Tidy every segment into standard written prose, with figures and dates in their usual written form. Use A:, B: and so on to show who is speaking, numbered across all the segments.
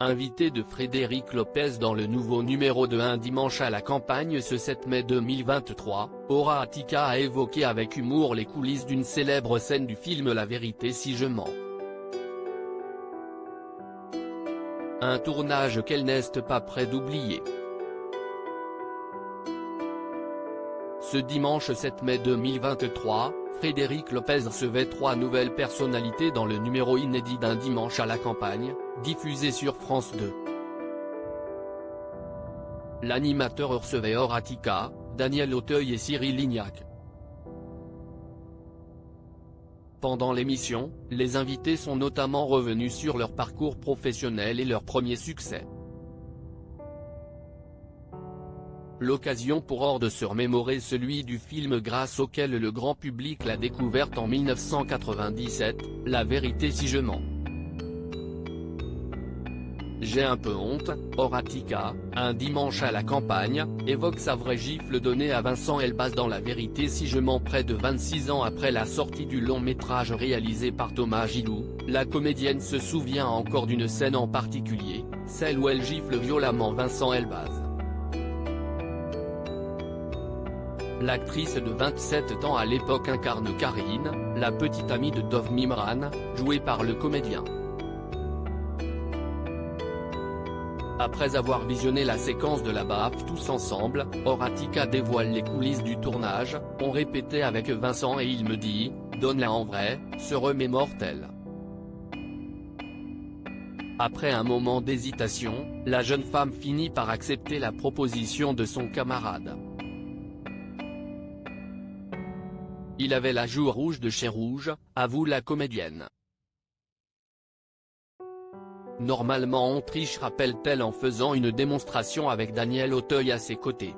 A: Invité de Frédéric Lopez dans le nouveau numéro de Un dimanche à la campagne ce 7 mai 2023, Aura Attika a évoqué avec humour les coulisses d'une célèbre scène du film La vérité si je mens. Un tournage qu'elle n'est pas près d'oublier. Ce dimanche 7 mai 2023, Frédéric Lopez recevait 3 nouvelles personnalités dans le numéro inédit d'Un dimanche à la campagne, diffusé sur France 2. L'animateur recevait Aura Attika, Daniel Auteuil et Cyril Lignac. Pendant l'émission, les invités sont notamment revenus sur leur parcours professionnel et leur premier succès. L'occasion pour Or de se remémorer celui du film grâce auquel le grand public l'a découverte en 1997, La vérité si je mens. J'ai un peu honte, Aura Attika, Un dimanche à la campagne, évoque sa vraie gifle donnée à Vincent Elbaz dans La vérité si je mens près de 26 ans après la sortie du long métrage réalisé par Thomas Gilou. La comédienne se souvient encore d'une scène en particulier, celle où elle gifle violemment Vincent Elbaz. L'actrice de 27 ans à l'époque incarne Karine, la petite amie de Dov Mimran, jouée par le comédien. Après avoir visionné la séquence de la baffe tous ensemble, Aura Attika dévoile les coulisses du tournage. On répétait avec Vincent et il me dit « Donne-la en vrai », se remémore-t-elle. Après un moment d'hésitation, la jeune femme finit par accepter la proposition de son camarade. Il avait la joue rouge de chez Rouge, avoue la comédienne. Normalement on triche, rappelle-t-elle en faisant une démonstration avec Daniel Auteuil à ses côtés.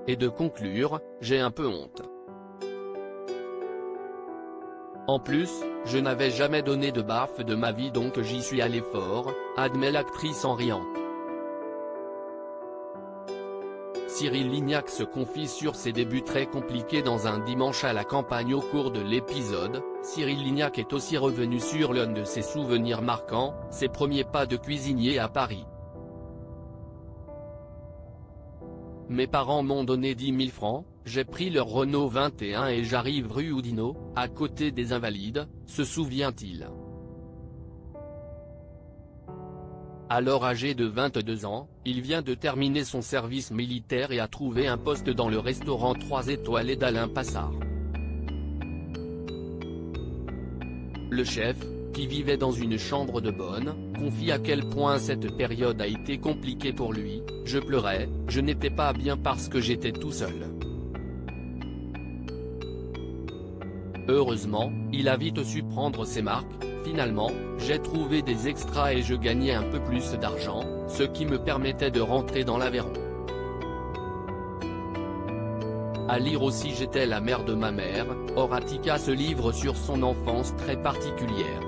A: Et de conclure, j'ai un peu honte. En plus, je n'avais jamais donné de baffe de ma vie donc j'y suis allé fort, admet l'actrice en riant. Cyril Lignac se confie sur ses débuts très compliqués dans Un dimanche à la campagne au cours de l'épisode. Cyril Lignac est aussi revenu sur l'un de ses souvenirs marquants, ses premiers pas de cuisinier à Paris. Mes parents m'ont donné 10 000 francs, j'ai pris leur Renault 21 et j'arrive rue Oudinot, à côté des Invalides, se souvient-il. Alors âgé de 22 ans, il vient de terminer son service militaire et a trouvé un poste dans le restaurant 3 étoilés d'Alain Passard. Le chef, qui vivait dans une chambre de bonne, confie à quel point cette période a été compliquée pour lui. « Je pleurais, je n'étais pas bien parce que j'étais tout seul. Heureusement, il a vite su prendre ses marques. Finalement, j'ai trouvé des extras et je gagnais un peu plus d'argent, ce qui me permettait de rentrer dans l'Aveyron. À lire aussi J'étais la mère de ma mère, Aura Attika se livre sur son enfance très particulière.